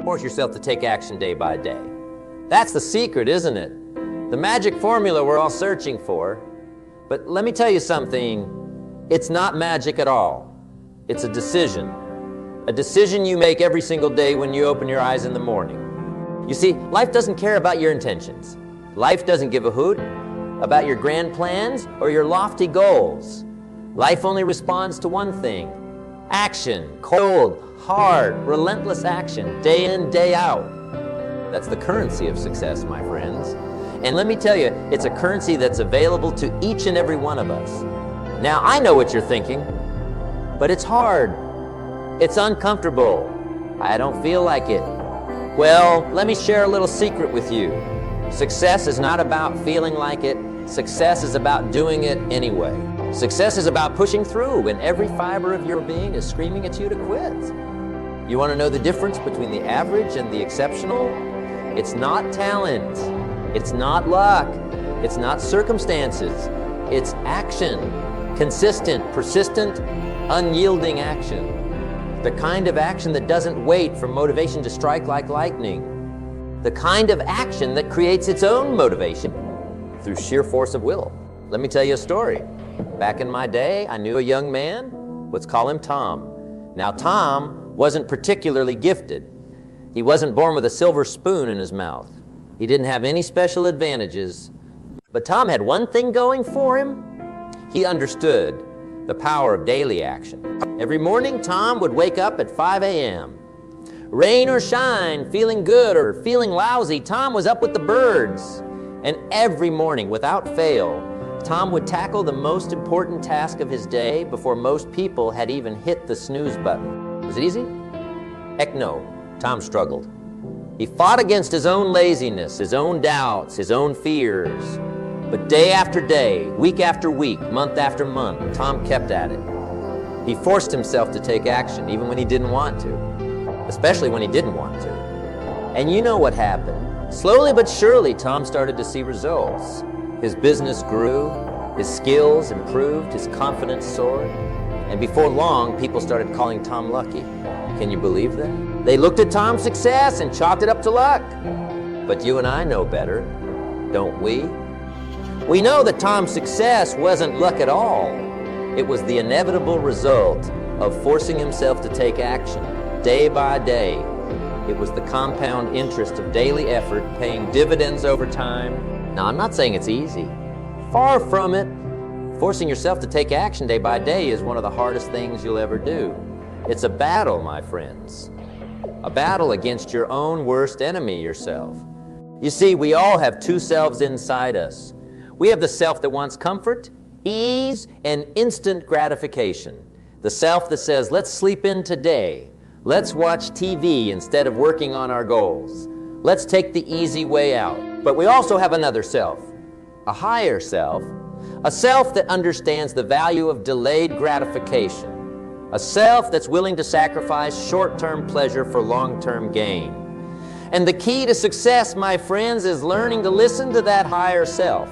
Force yourself to take action day by day. That's the secret, isn't it? The magic formula we're all searching for. But let me tell you something, it's not magic at all. It's a decision. A decision you make every single day when you open your eyes in the morning. You see, life doesn't care about your intentions. Life doesn't give a hoot about your grand plans or your lofty goals. Life only responds to one thing: action, cold, hard, relentless action, day in, day out. That's the currency of success, my friends. And let me tell you, it's a currency that's available to each and every one of us. Now, I know what you're thinking, but it's hard. It's uncomfortable. I don't feel like it. Well, let me share a little secret with you. Success is not about feeling like it. Success is about doing it anyway. Success is about pushing through, and every fiber of your being is screaming at you to quit. You want to know the difference between the average and the exceptional? It's not talent. It's not luck. It's not circumstances. It's action. Consistent, persistent, unyielding action. The kind of action that doesn't wait for motivation to strike like lightning. The kind of action that creates its own motivation through sheer force of will. Let me tell you a story. Back in my day, I knew a young man. Let's call him Tom. Now, Tom wasn't particularly gifted. He wasn't born with a silver spoon in his mouth. He didn't have any special advantages. But Tom had one thing going for him. He understood the power of daily action. Every morning, Tom would wake up at 5 a.m. Rain or shine, feeling good or feeling lousy, Tom was up with the birds. And every morning, without fail, Tom would tackle the most important task of his day before most people had even hit the snooze button. Was it easy? Heck no. Tom struggled. He fought against his own laziness, his own doubts, his own fears. But day after day, week after week, month after month, Tom kept at it. He forced himself to take action, even when he didn't want to, especially when he didn't want to. And you know what happened. Slowly but surely, Tom started to see results. His business grew, his skills improved, his confidence soared, and before long, people started calling Tom lucky. Can you believe that? They looked at Tom's success and chalked it up to luck. But you and I know better, don't we? We know that Tom's success wasn't luck at all. It was the inevitable result of forcing himself to take action, day by day. It was the compound interest of daily effort paying dividends over time. Now, I'm not saying it's easy. Far from it. Forcing yourself to take action day by day is one of the hardest things you'll ever do. It's a battle, my friends. A battle against your own worst enemy, yourself. You see, we all have two selves inside us. We have the self that wants comfort, ease, and instant gratification. The self that says, let's sleep in today. Let's watch TV instead of working on our goals. Let's take the easy way out. But we also have another self, a higher self, a self that understands the value of delayed gratification. A self that's willing to sacrifice short-term pleasure for long-term gain. And the key to success, my friends, is learning to listen to that higher self.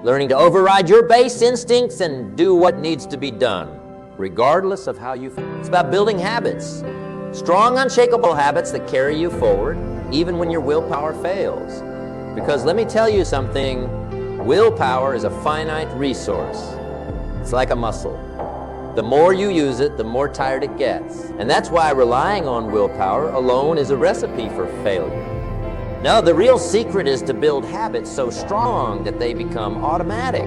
Learning to override your base instincts and do what needs to be done, regardless of how you feel. It's about building habits. Strong, unshakable habits that carry you forward, even when your willpower fails. Because let me tell you something, willpower is a finite resource. It's like a muscle. The more you use it, the more tired it gets. And that's why relying on willpower alone is a recipe for failure. No, the real secret is to build habits so strong that they become automatic.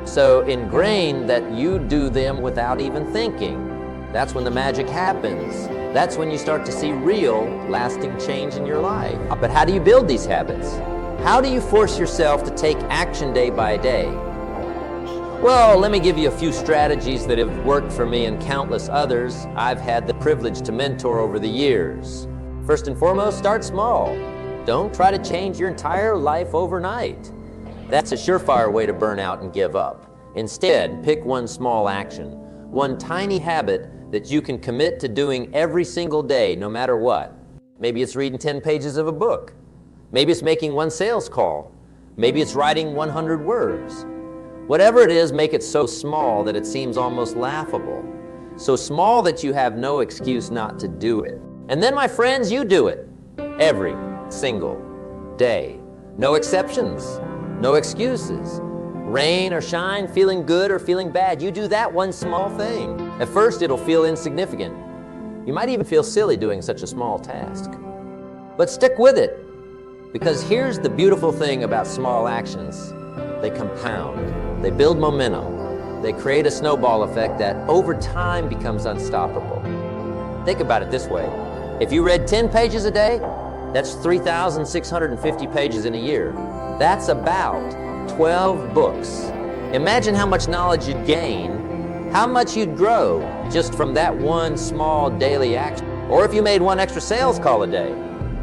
So ingrained that you do them without even thinking. That's when the magic happens. That's when you start to see real, lasting change in your life. But how do you build these habits? How do you force yourself to take action day by day? Well, let me give you a few strategies that have worked for me and countless others I've had the privilege to mentor over the years. First and foremost, start small. Don't try to change your entire life overnight. That's a surefire way to burn out and give up. Instead, pick one small action, one tiny habit that you can commit to doing every single day, no matter what. Maybe it's reading 10 pages of a book. Maybe it's making one sales call. Maybe it's writing 100 words. Whatever it is, make it so small that it seems almost laughable. So small that you have no excuse not to do it. And then, my friends, you do it every single day. No exceptions, no excuses. Rain or shine, feeling good or feeling bad, you do that one small thing. At first, it'll feel insignificant. You might even feel silly doing such a small task. But stick with it, because here's the beautiful thing about small actions. They compound, they build momentum, they create a snowball effect that over time becomes unstoppable. Think about it this way. If you read 10 pages a day, that's 3,650 pages in a year. That's about 12 books. Imagine how much knowledge you'd gain, how much you'd grow just from that one small daily action. Or if you made one extra sales call a day,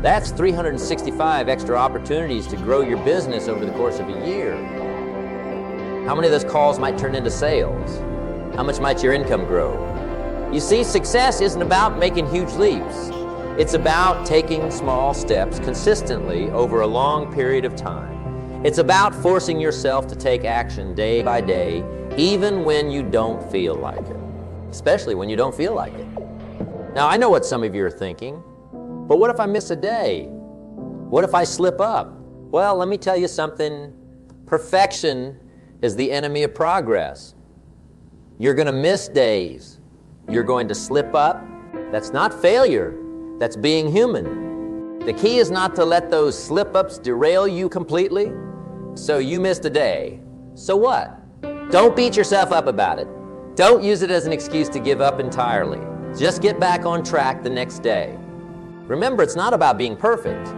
that's 365 extra opportunities to grow your business over the course of a year. How many of those calls might turn into sales? How much might your income grow? You see, success isn't about making huge leaps. It's about taking small steps consistently over a long period of time. It's about forcing yourself to take action day by day, even when you don't feel like it, especially when you don't feel like it. Now, I know what some of you are thinking, but what if I miss a day? What if I slip up? Well, let me tell you something. Perfection is the enemy of progress. You're going to miss days. You're going to slip up. That's not failure. That's being human. The key is not to let those slip-ups derail you completely. So you missed a day. So what? Don't beat yourself up about it. Don't use it as an excuse to give up entirely. Just get back on track the next day. Remember, it's not about being perfect.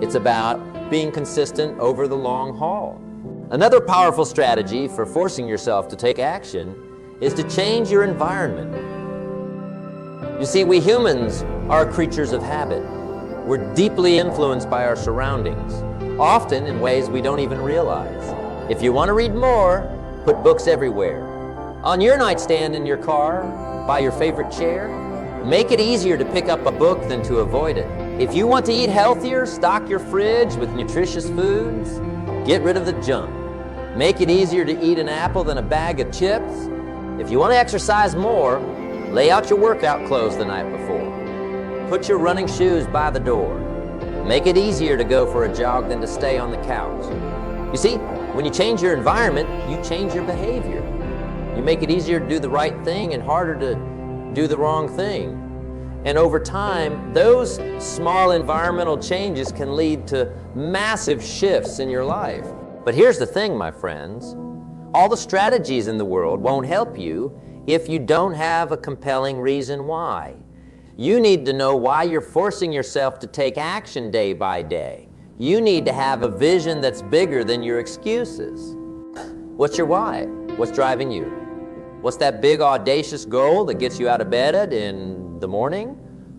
It's about being consistent over the long haul. Another powerful strategy for forcing yourself to take action is to change your environment. You see, we humans are creatures of habit. We're deeply influenced by our surroundings, often in ways we don't even realize. If you want to read more, put books everywhere. On your nightstand in your car, by your favorite chair. Make it easier to pick up a book than to avoid it. If you want to eat healthier, stock your fridge with nutritious foods. Get rid of the junk. Make it easier to eat an apple than a bag of chips. If you want to exercise more, lay out your workout clothes the night before. Put your running shoes by the door. Make it easier to go for a jog than to stay on the couch. You see, when you change your environment, you change your behavior. You make it easier to do the right thing and harder to do the wrong thing. And over time, those small environmental changes can lead to massive shifts in your life. But here's the thing, my friends. All the strategies in the world won't help you if you don't have a compelling reason why. You need to know why you're forcing yourself to take action day by day. You need to have a vision that's bigger than your excuses. What's your why? What's driving you? What's that big audacious goal that gets you out of bed in the morning?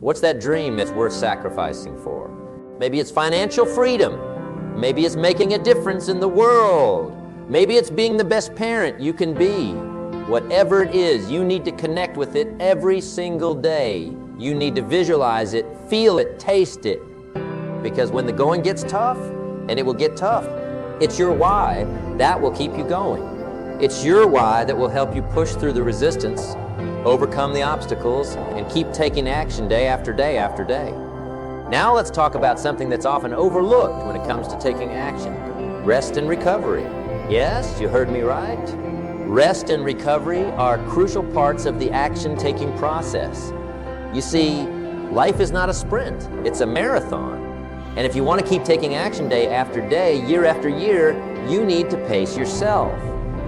What's that dream that's worth sacrificing for? Maybe it's financial freedom. Maybe it's making a difference in the world. Maybe it's being the best parent you can be. Whatever it is, you need to connect with it every single day. You need to visualize it, feel it, taste it. Because when the going gets tough, and it will get tough, it's your why that will keep you going. It's your why that will help you push through the resistance, overcome the obstacles, and keep taking action day after day after day. Now let's talk about something that's often overlooked when it comes to taking action. Rest and recovery. Yes, you heard me right. Rest and recovery are crucial parts of the action-taking process. You see, life is not a sprint, it's a marathon. And if you want to keep taking action day after day, year after year, you need to pace yourself.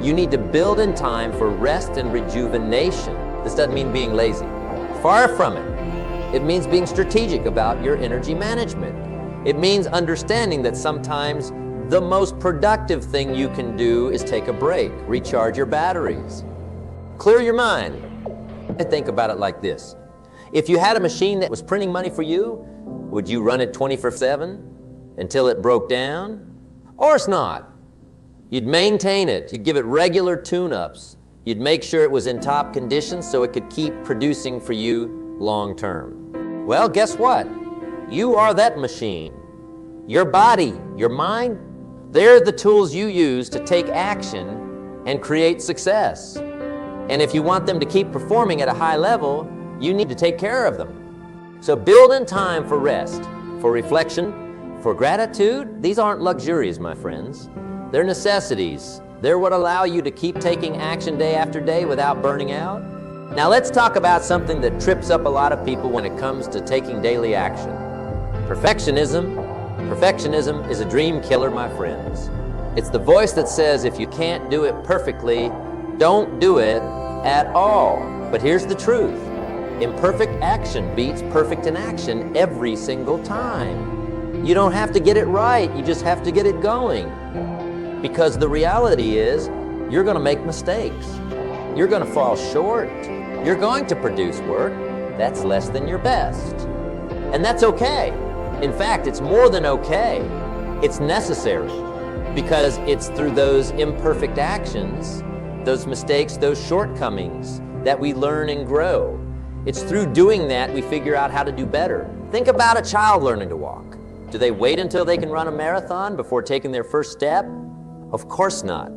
You need to build in time for rest and rejuvenation. This doesn't mean being lazy. Far from it. It means being strategic about your energy management. It means understanding that sometimes the most productive thing you can do is take a break, recharge your batteries, clear your mind. And think about it like this. If you had a machine that was printing money for you, would you run it 24/7 until it broke down? Of course not. You'd maintain it. You'd give it regular tune-ups. You'd make sure it was in top condition so it could keep producing for you long term. Well, guess what? You are that machine. Your body, your mind, they're the tools you use to take action and create success. And if you want them to keep performing at a high level, you need to take care of them. So build in time for rest, for reflection, for gratitude. These aren't luxuries, my friends. They're necessities. They're what allow you to keep taking action day after day without burning out. Now let's talk about something that trips up a lot of people when it comes to taking daily action. Perfectionism. Perfectionism is a dream killer, my friends. It's the voice that says if you can't do it perfectly, don't do it at all. But here's the truth. Imperfect action beats perfect inaction every single time. You don't have to get it right, you just have to get it going. Because the reality is, you're going to make mistakes. You're going to fall short. You're going to produce work that's less than your best. And that's okay. In fact, it's more than okay. It's necessary. Because it's through those imperfect actions, those mistakes, those shortcomings, that we learn and grow. It's through doing that we figure out how to do better. Think about a child learning to walk. Do they wait until they can run a marathon before taking their first step? Of course not.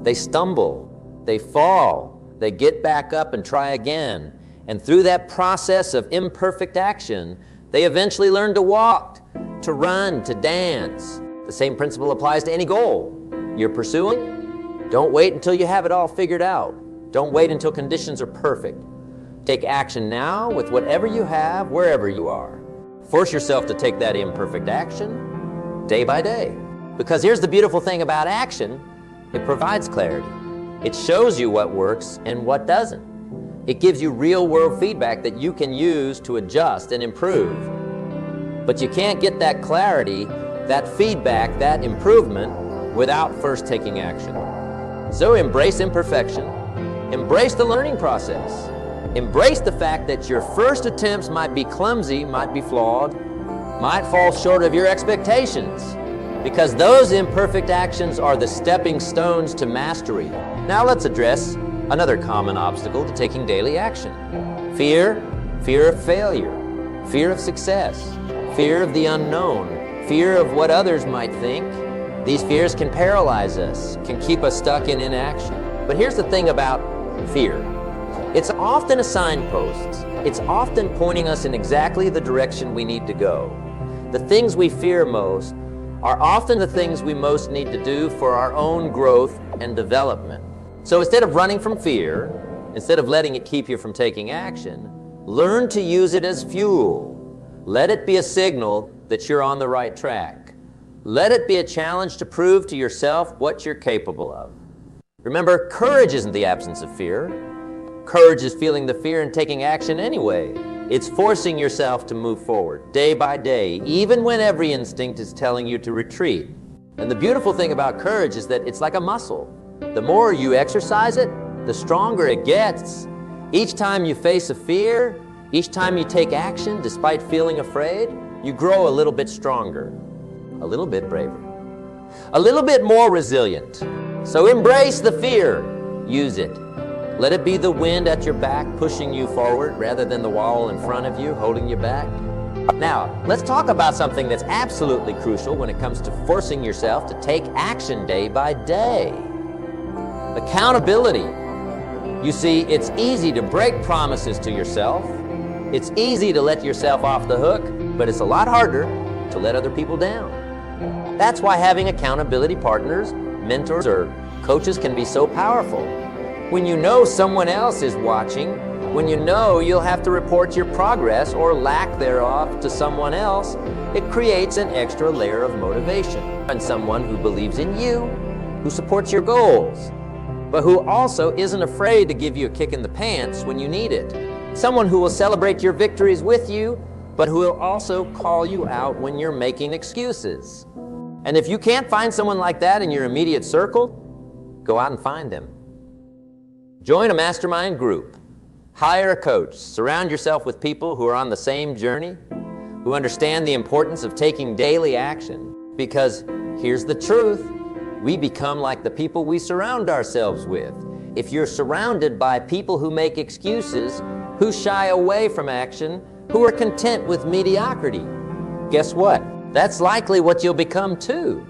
They stumble, they fall, they get back up and try again. And through that process of imperfect action, they eventually learn to walk, to run, to dance. The same principle applies to any goal you're pursuing. Don't wait until you have it all figured out. Don't wait until conditions are perfect. Take action now with whatever you have, wherever you are. Force yourself to take that imperfect action day by day. Because here's the beautiful thing about action, it provides clarity. It shows you what works and what doesn't. It gives you real-world feedback that you can use to adjust and improve. But you can't get that clarity, that feedback, that improvement without first taking action. So embrace imperfection. Embrace the learning process. Embrace the fact that your first attempts might be clumsy, might be flawed, might fall short of your expectations, because those imperfect actions are the stepping stones to mastery. Now let's address another common obstacle to taking daily action. Fear, fear of failure, fear of success, fear of the unknown, fear of what others might think. These fears can paralyze us, can keep us stuck in inaction. But here's the thing about fear. It's often a signpost. It's often pointing us in exactly the direction we need to go. The things we fear most are often the things we most need to do for our own growth and development. So instead of running from fear, instead of letting it keep you from taking action, learn to use it as fuel. Let it be a signal that you're on the right track. Let it be a challenge to prove to yourself what you're capable of. Remember, courage isn't the absence of fear. Courage is feeling the fear and taking action anyway. It's forcing yourself to move forward day by day, even when every instinct is telling you to retreat. And the beautiful thing about courage is that it's like a muscle. The more you exercise it, the stronger it gets. Each time you face a fear, each time you take action despite feeling afraid, you grow a little bit stronger, a little bit braver, a little bit more resilient. So embrace the fear. Use it. Let it be the wind at your back pushing you forward rather than the wall in front of you holding you back. Now, let's talk about something that's absolutely crucial when it comes to forcing yourself to take action day by day. Accountability. You see, it's easy to break promises to yourself. It's easy to let yourself off the hook, but it's a lot harder to let other people down. That's why having accountability partners, mentors, or coaches can be so powerful. When you know someone else is watching, when you know you'll have to report your progress or lack thereof to someone else, it creates an extra layer of motivation. And someone who believes in you, who supports your goals, but who also isn't afraid to give you a kick in the pants when you need it. Someone who will celebrate your victories with you, but who will also call you out when you're making excuses. And if you can't find someone like that in your immediate circle, go out and find them. Join a mastermind group. Hire a coach. Surround yourself with people who are on the same journey, who understand the importance of taking daily action. Because here's the truth, we become like the people we surround ourselves with. If you're surrounded by people who make excuses, who shy away from action, who are content with mediocrity, guess what? That's likely what you'll become too.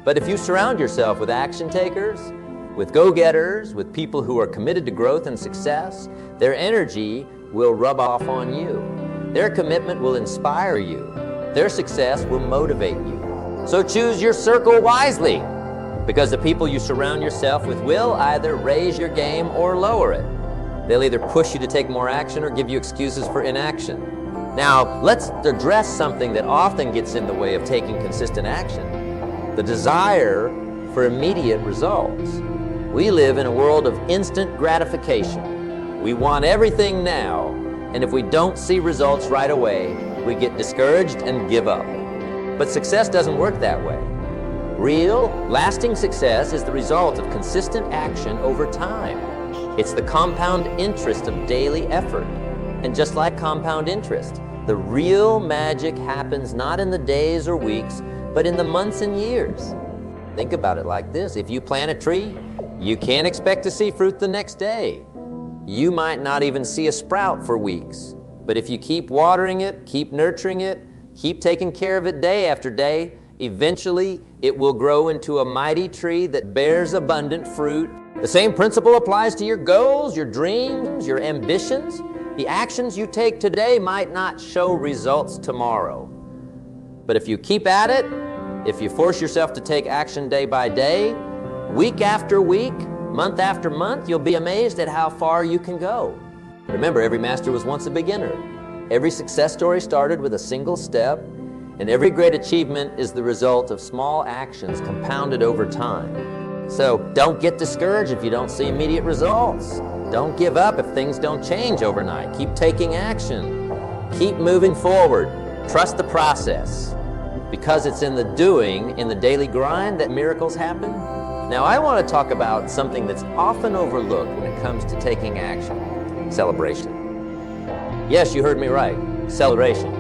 But if you surround yourself with action takers, with go-getters, with people who are committed to growth and success, their energy will rub off on you. Their commitment will inspire you. Their success will motivate you. So choose your circle wisely, because the people you surround yourself with will either raise your game or lower it. They'll either push you to take more action or give you excuses for inaction. Now, let's address something that often gets in the way of taking consistent action: the desire for immediate results. We live in a world of instant gratification. We want everything now, and if we don't see results right away, we get discouraged and give up. But success doesn't work that way. Real, lasting success is the result of consistent action over time. It's the compound interest of daily effort. And just like compound interest, the real magic happens not in the days or weeks, but in the months and years. Think about it like this: if you plant a tree, you can't expect to see fruit the next day. You might not even see a sprout for weeks. But if you keep watering it, keep nurturing it, keep taking care of it day after day, eventually it will grow into a mighty tree that bears abundant fruit. The same principle applies to your goals, your dreams, your ambitions. The actions you take today might not show results tomorrow. But if you keep at it, if you force yourself to take action day by day, week after week, month after month, you'll be amazed at how far you can go. Remember, every master was once a beginner. Every success story started with a single step, and every great achievement is the result of small actions compounded over time. So don't get discouraged if you don't see immediate results. Don't give up if things don't change overnight. Keep taking action. Keep moving forward. Trust the process, because it's in the doing, in the daily grind, that miracles happen. Now, I want to talk about something that's often overlooked when it comes to taking action: celebration. Yes, you heard me right, celebration.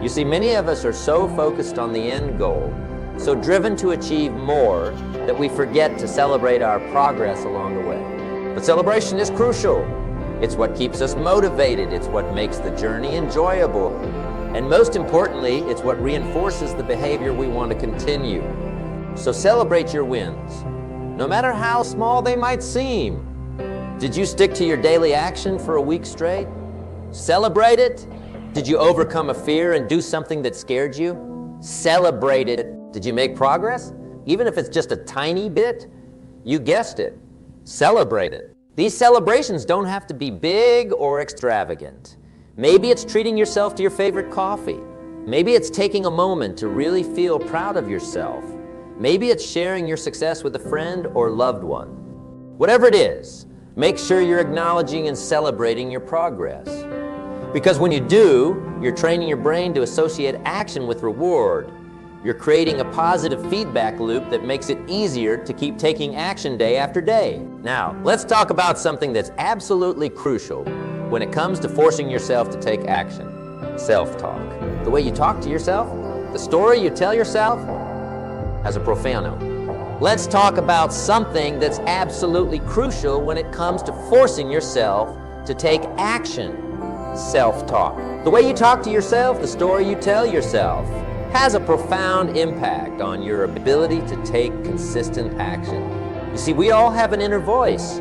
You see, many of us are so focused on the end goal, so driven to achieve more, that we forget to celebrate our progress along the way. But celebration is crucial. It's what keeps us motivated. It's what makes the journey enjoyable. And most importantly, it's what reinforces the behavior we want to continue. So celebrate your wins, no matter how small they might seem. Did you stick to your daily action for a week straight? Celebrate it. Did you overcome a fear and do something that scared you? Celebrate it. Did you make progress? Even if it's just a tiny bit, you guessed it. Celebrate it. These celebrations don't have to be big or extravagant. Maybe it's treating yourself to your favorite coffee. Maybe it's taking a moment to really feel proud of yourself. Maybe it's sharing your success with a friend or loved one. Whatever it is, make sure you're acknowledging and celebrating your progress. Because when you do, you're training your brain to associate action with reward. You're creating a positive feedback loop that makes it easier to keep taking action day after day. Now, let's talk about something that's absolutely crucial when it comes to forcing yourself to take action: self-talk. The way you talk to yourself, the story you tell yourself, has a profound. Let's talk about something that's absolutely crucial when it comes to forcing yourself to take action: self-talk. The way you talk to yourself, the story you tell yourself, has a profound impact on your ability to take consistent action. You see, we all have an inner voice.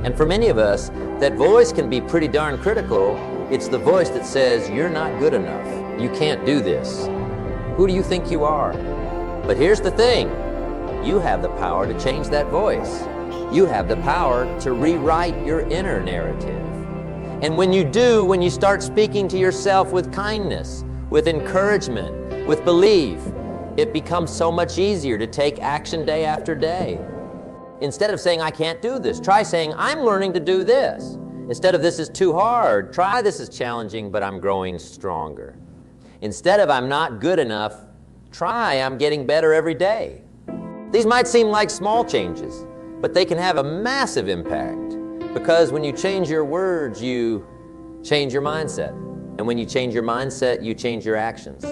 And for many of us, that voice can be pretty darn critical. It's the voice that says, "You're not good enough. You can't do this. Who do you think you are?" But here's the thing. You have the power to change that voice. You have the power to rewrite your inner narrative. And when you do, when you start speaking to yourself with kindness, with encouragement, with belief, it becomes so much easier to take action day after day. Instead of saying, "I can't do this," try saying, "I'm learning to do this." Instead of "This is too hard," try "This is challenging, but I'm growing stronger." Instead of "I'm not good enough," try "I'm getting better every day." These might seem like small changes, but they can have a massive impact, because when you change your words, you change your mindset. And when you change your mindset, you change your actions.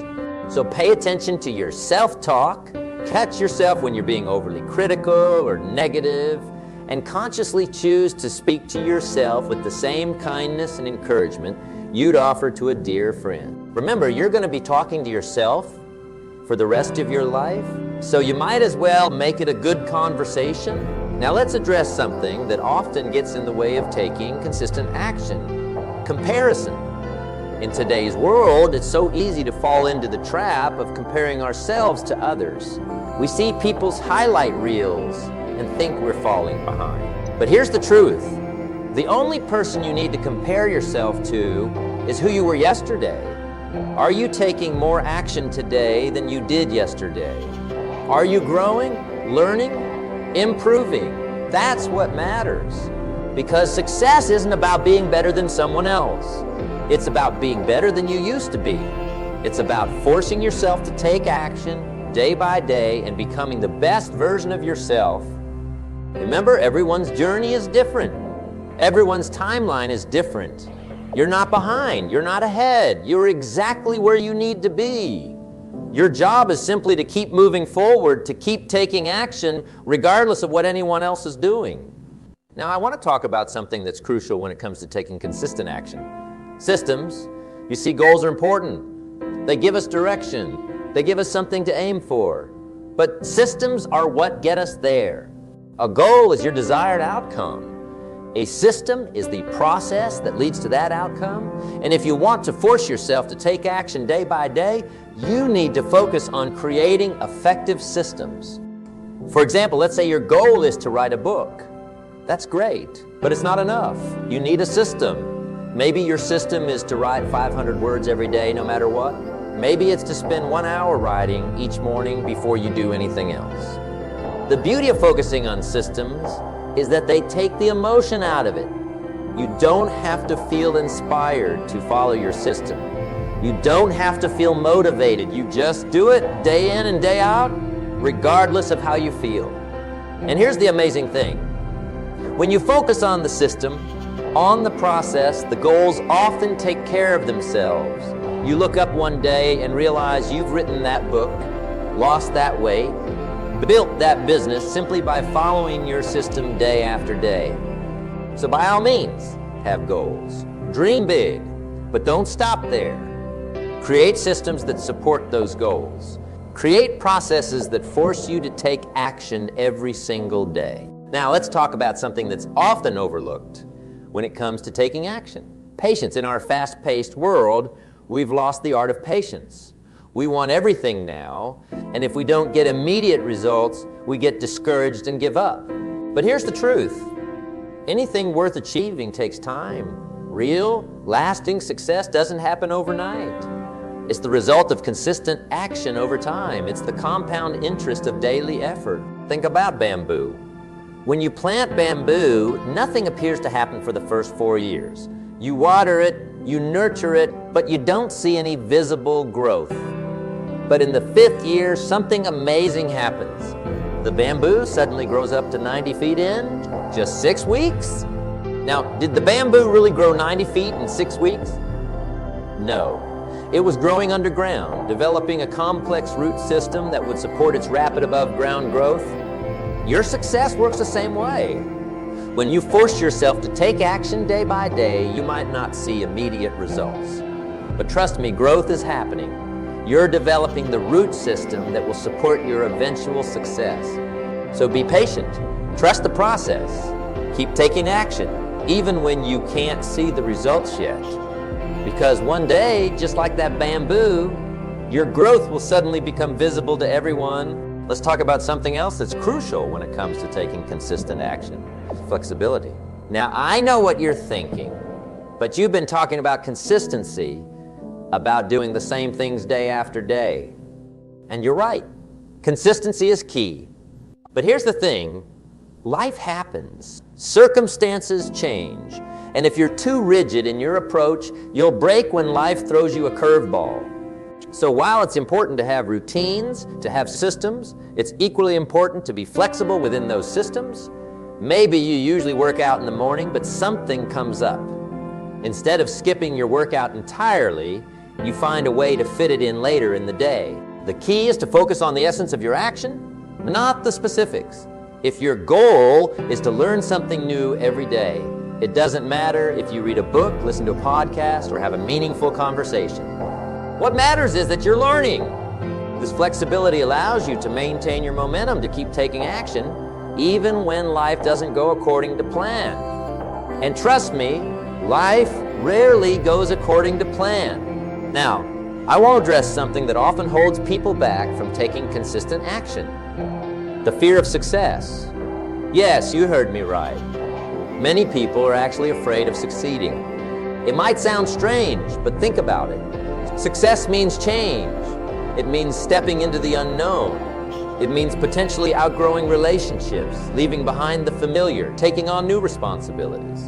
So pay attention to your self-talk, catch yourself when you're being overly critical or negative, and consciously choose to speak to yourself with the same kindness and encouragement you'd offer to a dear friend. Remember, you're going to be talking to yourself for the rest of your life, so you might as well make it a good conversation. Now let's address something that often gets in the way of taking consistent action: comparison. In today's world, it's so easy to fall into the trap of comparing ourselves to others. We see people's highlight reels and think we're falling behind. But here's the truth. The only person you need to compare yourself to is who you were yesterday. Are you taking more action today than you did yesterday? Are you growing, learning, improving? That's what matters. Because success isn't about being better than someone else. It's about being better than you used to be. It's about forcing yourself to take action day by day and becoming the best version of yourself. Remember, everyone's journey is different. Everyone's timeline is different. You're not behind, you're not ahead. You're exactly where you need to be. Your job is simply to keep moving forward, to keep taking action regardless of what anyone else is doing. Now, I want to talk about something that's crucial when it comes to taking consistent action. Systems. You see, goals are important. They give us direction. They give us something to aim for. But systems are what get us there. A goal is your desired outcome. A system is the process that leads to that outcome. And if you want to force yourself to take action day by day, you need to focus on creating effective systems. For example, let's say your goal is to write a book. That's great, but it's not enough. You need a system. Maybe your system is to write 500 words every day, no matter what. Maybe it's to spend 1 hour writing each morning before you do anything else. The beauty of focusing on systems is that they take the emotion out of it. You don't have to feel inspired to follow your system. You don't have to feel motivated. You just do it day in and day out, regardless of how you feel. And here's the amazing thing. When you focus on the system, on the process, the goals often take care of themselves. You look up one day and realize you've written that book, lost that weight, built that business simply by following your system day after day. So by all means, have goals. Dream big, but don't stop there. Create systems that support those goals. Create processes that force you to take action every single day. Now let's talk about something that's often overlooked when it comes to taking action. Patience. In our fast-paced world, we've lost the art of patience. We want everything now, and if we don't get immediate results, we get discouraged and give up. But here's the truth. Anything worth achieving takes time. Real, lasting success doesn't happen overnight. It's the result of consistent action over time. It's the compound interest of daily effort. Think about bamboo. When you plant bamboo, nothing appears to happen for the first 4 years. You water it, you nurture it, but you don't see any visible growth. But in the 5th year, something amazing happens. The bamboo suddenly grows up to 90 feet in just 6 weeks. Now, did the bamboo really grow 90 feet in 6 weeks? No. It was growing underground, developing a complex root system that would support its rapid above-ground growth. Your success works the same way. When you force yourself to take action day by day, you might not see immediate results. But trust me, growth is happening. You're developing the root system that will support your eventual success. So be patient. Trust the process. Keep taking action, even when you can't see the results yet. Because one day, just like that bamboo, your growth will suddenly become visible to everyone. Let's talk about something else that's crucial when it comes to taking consistent action: flexibility. Now, I know what you're thinking, but you've been talking about consistency, about doing the same things day after day. And you're right. Consistency is key. But here's the thing. Life happens. Circumstances change. And if you're too rigid in your approach, you'll break when life throws you a curveball. So while it's important to have routines, to have systems, it's equally important to be flexible within those systems. Maybe you usually work out in the morning, but something comes up. Instead of skipping your workout entirely, you find a way to fit it in later in the day. The key is to focus on the essence of your action, not the specifics. If your goal is to learn something new every day, it doesn't matter if you read a book, listen to a podcast, or have a meaningful conversation. What matters is that you're learning. This flexibility allows you to maintain your momentum to keep taking action, even when life doesn't go according to plan. And trust me, life rarely goes according to plan. Now, I want to address something that often holds people back from taking consistent action: the fear of success. Yes, you heard me right. Many people are actually afraid of succeeding. It might sound strange, but think about it. Success means change. It means stepping into the unknown. It means potentially outgrowing relationships, leaving behind the familiar, taking on new responsibilities.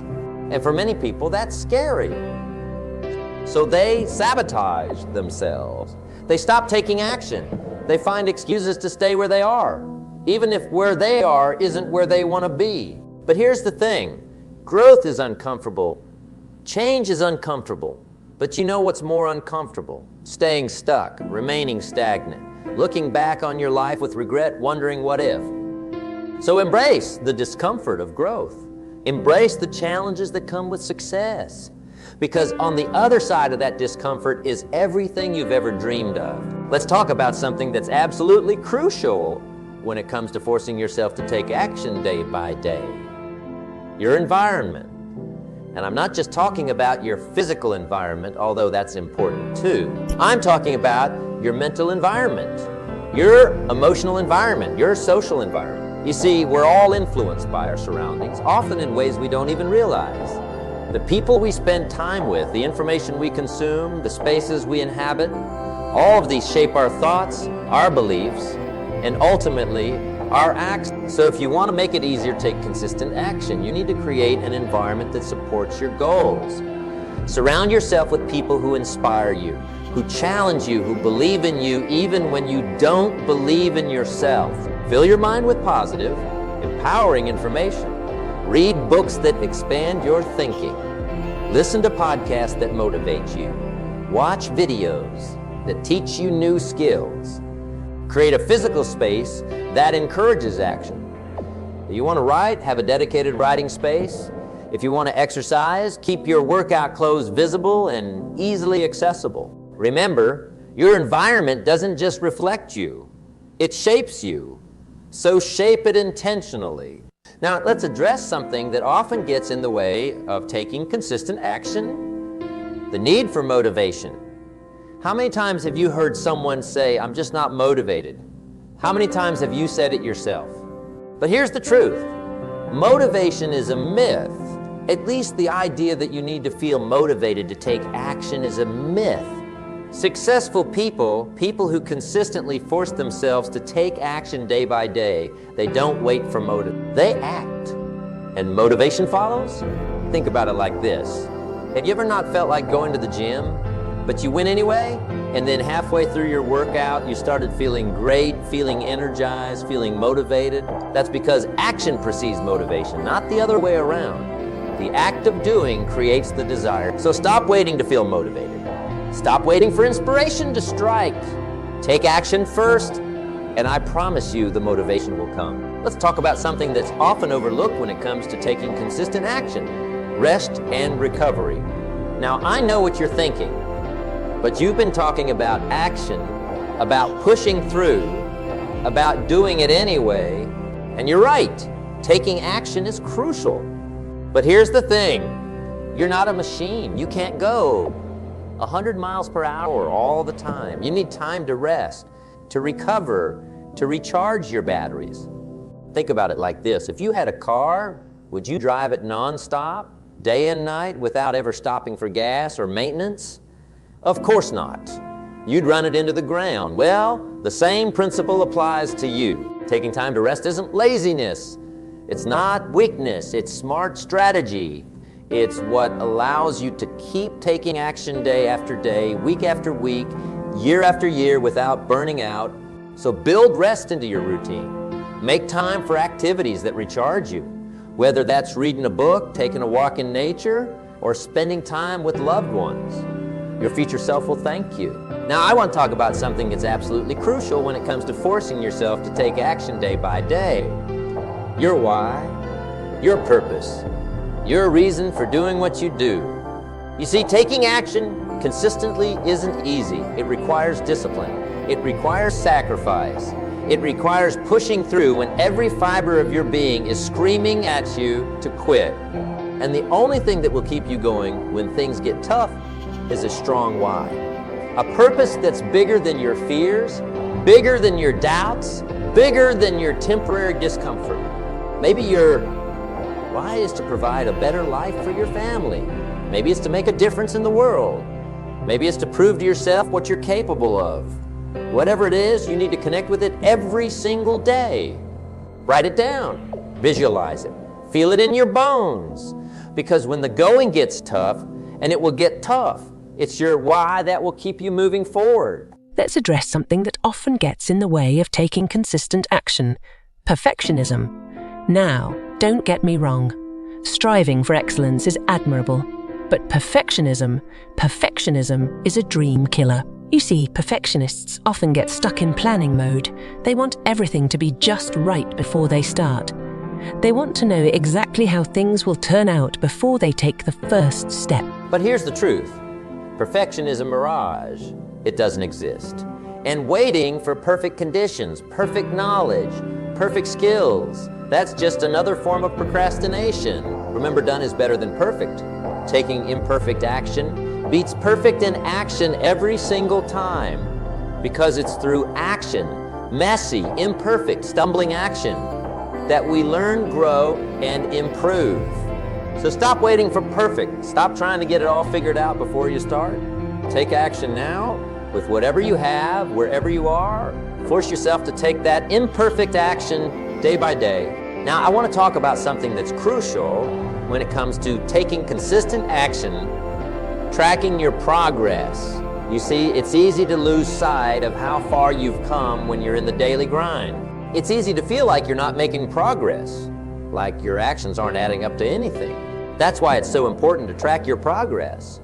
And for many people, that's scary. So they sabotage themselves. They stop taking action. They find excuses to stay where they are, even if where they are isn't where they want to be. But here's the thing. Growth is uncomfortable. Change is uncomfortable. But you know what's more uncomfortable? Staying stuck, remaining stagnant, looking back on your life with regret, wondering what if. So embrace the discomfort of growth. Embrace the challenges that come with success. Because on the other side of that discomfort is everything you've ever dreamed of. Let's talk about something that's absolutely crucial when it comes to forcing yourself to take action day by day: your environment. And I'm not just talking about your physical environment, although that's important too. I'm talking about your mental environment, your emotional environment, your social environment. You see, we're all influenced by our surroundings, often in ways we don't even realize. The people we spend time with, the information we consume, the spaces we inhabit, all of these shape our thoughts, our beliefs, and ultimately our acts. So if you want to make it easier to take consistent action, you need to create an environment that supports your goals. Surround yourself with people who inspire you, who challenge you, who believe in you even when you don't believe in yourself. Fill your mind with positive, empowering information. Read books that expand your thinking. Listen to podcasts that motivate you. Watch videos that teach you new skills. Create a physical space that encourages action. If you want to write, have a dedicated writing space. If you want to exercise, keep your workout clothes visible and easily accessible. Remember, your environment doesn't just reflect you, it shapes you. So shape it intentionally. Now, let's address something that often gets in the way of taking consistent action: the need for motivation. How many times have you heard someone say, "I'm just not motivated"? How many times have you said it yourself? But here's the truth. Motivation is a myth. At least the idea that you need to feel motivated to take action, is a myth. Successful people, people who consistently force themselves to take action day by day, they don't wait for motive. They act. And motivation follows? Think about it like this. Have you ever not felt like going to the gym, but you went anyway? And then halfway through your workout, you started feeling great, feeling energized, feeling motivated? That's because action precedes motivation, not the other way around. The act of doing creates the desire. So stop waiting to feel motivated. Stop waiting for inspiration to strike. Take action first, and I promise you the motivation will come. Let's talk about something that's often overlooked when it comes to taking consistent action: rest and recovery. Now, I know what you're thinking, but you've been talking about action, about pushing through, about doing it anyway, and you're right. Taking action is crucial. But here's the thing. You're not a machine. You can't go 100 miles per hour all the time. You need time to rest, to recover, to recharge your batteries. Think about it like this. If you had a car, would you drive it nonstop, day and night, without ever stopping for gas or maintenance? Of course not. You'd run it into the ground. Well, the same principle applies to you. Taking time to rest isn't laziness. It's not weakness. It's smart strategy. It's what allows you to keep taking action day after day, week after week, year after year without burning out. So build rest into your routine. Make time for activities that recharge you, whether that's reading a book, taking a walk in nature, or spending time with loved ones. Your future self will thank you. Now, I want to talk about something that's absolutely crucial when it comes to forcing yourself to take action day by day. Your why, your purpose, your reason for doing what you do. You see, taking action consistently isn't easy. It requires discipline. It requires sacrifice. It requires pushing through when every fiber of your being is screaming at you to quit. And the only thing that will keep you going when things get tough is a strong why. A purpose that's bigger than your fears, bigger than your doubts, bigger than your temporary discomfort. Maybe your why is to provide a better life for your family. Maybe it's to make a difference in the world. Maybe it's to prove to yourself what you're capable of. Whatever it is, you need to connect with it every single day. Write it down, visualize it, feel it in your bones. Because when the going gets tough, and it will get tough, it's your why that will keep you moving forward. Let's address something that often gets in the way of taking consistent action: perfectionism. Now, don't get me wrong. Striving for excellence is admirable. But perfectionism is a dream killer. You see, perfectionists often get stuck in planning mode. They want everything to be just right before they start. They want to know exactly how things will turn out before they take the first step. But here's the truth. Perfection is a mirage. It doesn't exist. And waiting for perfect conditions, perfect knowledge, perfect skills, that's just another form of procrastination. Remember, done is better than perfect. Taking imperfect action beats perfect in action every single time, because it's through action, messy, imperfect, stumbling action, that we learn, grow, and improve. So stop waiting for perfect. Stop trying to get it all figured out before you start. Take action now with whatever you have, wherever you are. Force yourself to take that imperfect action day by day. Now, I want to talk about something that's crucial when it comes to taking consistent action, tracking your progress. You see, it's easy to lose sight of how far you've come when you're in the daily grind. It's easy to feel like you're not making progress, like your actions aren't adding up to anything. That's why it's so important to track your progress,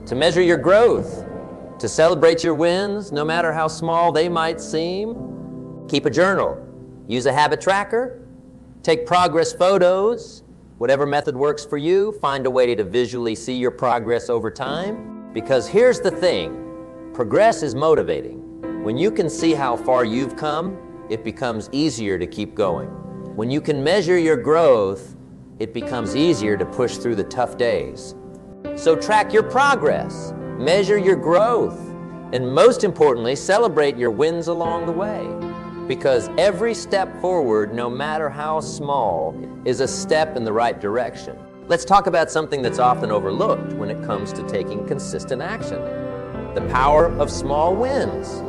to measure your growth, to celebrate your wins, no matter how small they might seem. Keep a journal, use a habit tracker, take progress photos. Whatever method works for you, find a way to visually see your progress over time. Because here's the thing, progress is motivating. When you can see how far you've come, it becomes easier to keep going. When you can measure your growth, it becomes easier to push through the tough days. So track your progress, measure your growth, and most importantly, celebrate your wins along the way. Because every step forward, no matter how small, is a step in the right direction. Let's talk about something that's often overlooked when it comes to taking consistent action: the power of small wins.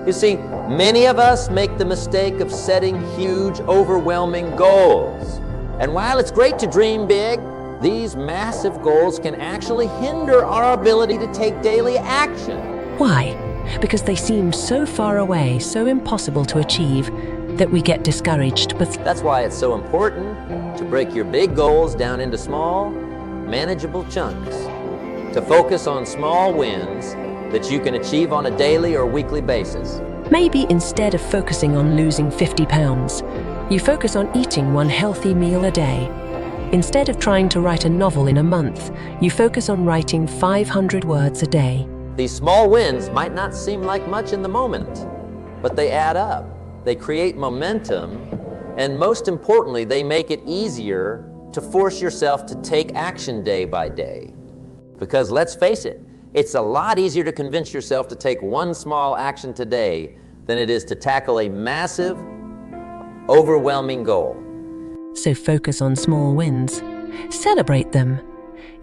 You see, many of us make the mistake of setting huge, overwhelming goals. And while it's great to dream big, these massive goals can actually hinder our ability to take daily action. Why? Because they seem so far away, so impossible to achieve, that we get discouraged. But that's why it's so important to break your big goals down into small, manageable chunks, to focus on small wins that you can achieve on a daily or weekly basis. Maybe instead of focusing on losing 50 pounds, you focus on eating one healthy meal a day. Instead of trying to write a novel in a month, you focus on writing 500 words a day. These small wins might not seem like much in the moment, but they add up. They create momentum, and most importantly, they make it easier to force yourself to take action day by day. Because let's face it, it's a lot easier to convince yourself to take one small action today than it is to tackle a massive, overwhelming goal. So focus on small wins. Celebrate them.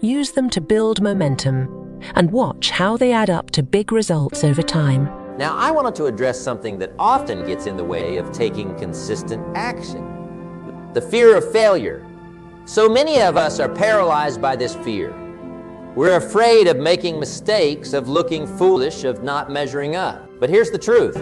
Use them to build momentum, and watch how they add up to big results over time. Now, I wanted to address something that often gets in the way of taking consistent action: the fear of failure. So many of us are paralyzed by this fear. We're afraid of making mistakes, of looking foolish, of not measuring up. But here's the truth.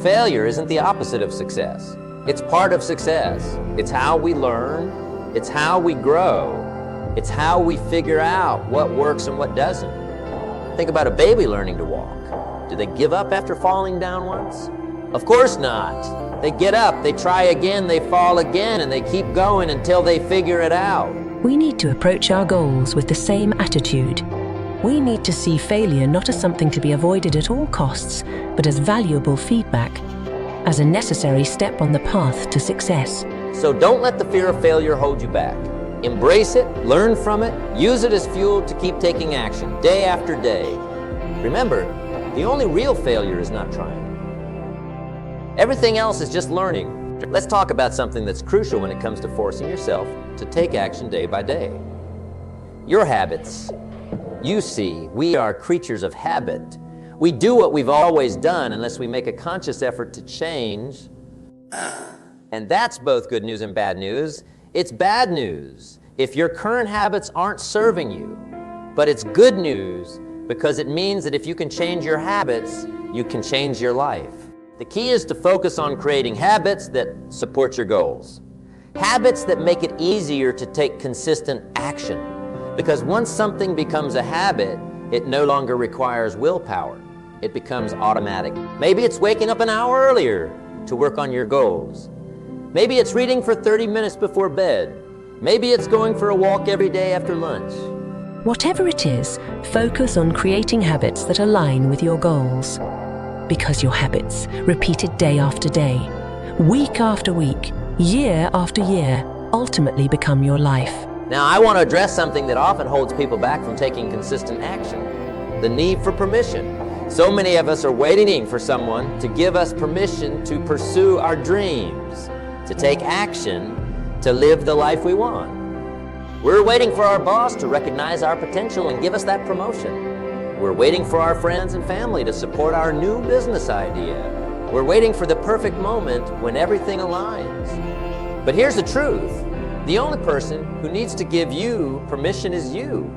Failure isn't the opposite of success. It's part of success. It's how we learn. It's how we grow. It's how we figure out what works and what doesn't. Think about a baby learning to walk. Do they give up after falling down once? Of course not. They get up, they try again, they fall again, and they keep going until they figure it out. We need to approach our goals with the same attitude. We need to see failure not as something to be avoided at all costs, but as valuable feedback, as a necessary step on the path to success. So don't let the fear of failure hold you back. Embrace it, learn from it, use it as fuel to keep taking action day after day. Remember, the only real failure is not trying. Everything else is just learning. Let's talk about something that's crucial when it comes to forcing yourself to take action day by day. Your habits. You see, we are creatures of habit. We do what we've always done unless we make a conscious effort to change. And that's both good news and bad news. It's bad news if your current habits aren't serving you. But it's good news because it means that if you can change your habits, you can change your life. The key is to focus on creating habits that support your goals. Habits that make it easier to take consistent action. Because once something becomes a habit, it no longer requires willpower. It becomes automatic. Maybe it's waking up an hour earlier to work on your goals. Maybe it's reading for 30 minutes before bed. Maybe it's going for a walk every day after lunch. Whatever it is, focus on creating habits that align with your goals. Because your habits, repeated day after day, week after week, year after year, ultimately become your life. Now, I want to address something that often holds people back from taking consistent action: the need for permission. So many of us are waiting for someone to give us permission to pursue our dreams, to take action, to live the life we want. We're waiting for our boss to recognize our potential and give us that promotion. We're waiting for our friends and family to support our new business idea. We're waiting for the perfect moment when everything aligns. But here's the truth. The only person who needs to give you permission is you.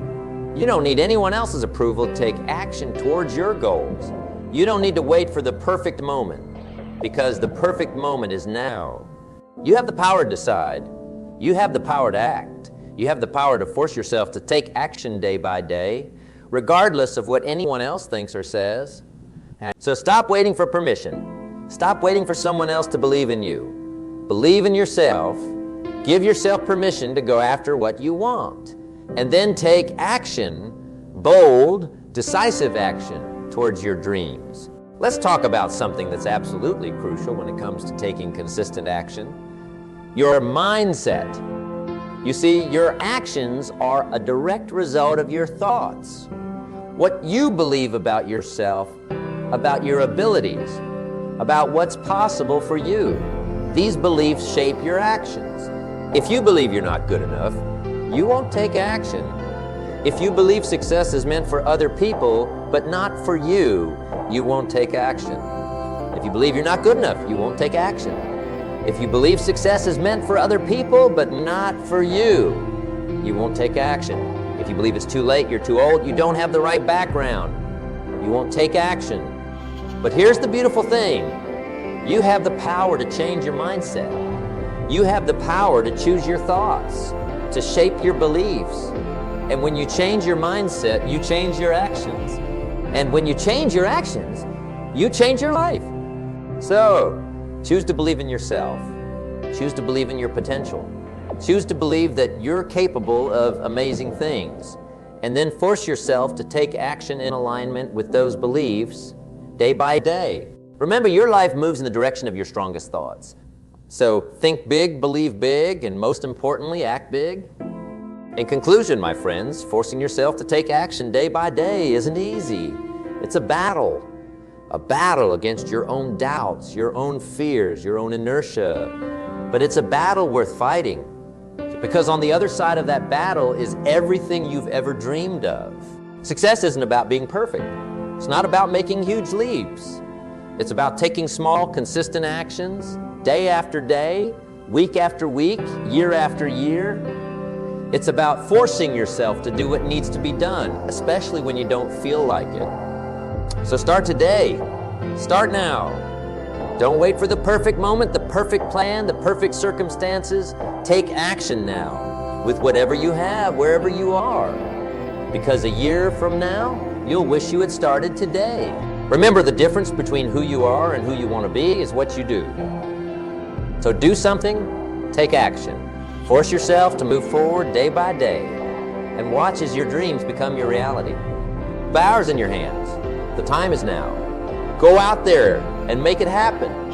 You don't need anyone else's approval to take action towards your goals. You don't need to wait for the perfect moment, because the perfect moment is now. You have the power to decide. You have the power to act. You have the power to force yourself to take action day by day, regardless of what anyone else thinks or says. So stop waiting for permission. Stop waiting for someone else to believe in you. Believe in yourself. Give yourself permission to go after what you want. And then take action, bold, decisive action towards your dreams. Let's talk about something that's absolutely crucial when it comes to taking consistent action: your mindset. You see, your actions are a direct result of your thoughts. What you believe about yourself, about your abilities, about what's possible for you. These beliefs shape your actions. If you believe you're not good enough, you won't take action. If you believe success is meant for other people, but not for you, you won't take action. If you believe you're not good enough, you won't take action. If you believe success is meant for other people, but not for you, you won't take action. If you believe it's too late, you're too old, you don't have the right background, you won't take action. But here's the beautiful thing. You have the power to change your mindset. You have the power to choose your thoughts, to shape your beliefs. And when you change your mindset, you change your actions. And when you change your actions, you change your life. So, choose to believe in yourself. Choose to believe in your potential. Choose to believe that you're capable of amazing things. And then force yourself to take action in alignment with those beliefs day by day. Remember, your life moves in the direction of your strongest thoughts. So think big, believe big, and most importantly, act big. In conclusion, my friends, forcing yourself to take action day by day isn't easy. It's a battle against your own doubts, your own fears, your own inertia. But it's a battle worth fighting, because on the other side of that battle is everything you've ever dreamed of. Success isn't about being perfect. It's not about making huge leaps. It's about taking small, consistent actions day after day, week after week, year after year. It's about forcing yourself to do what needs to be done, especially when you don't feel like it. So start today. Start now. Don't wait for the perfect moment, the perfect plan, the perfect circumstances. Take action now with whatever you have, wherever you are. Because a year from now, you'll wish you had started today. Remember, the difference between who you are and who you want to be is what you do. So do something, take action. Force yourself to move forward day by day, and watch as your dreams become your reality. The power's in your hands. The time is now. Go out there and make it happen.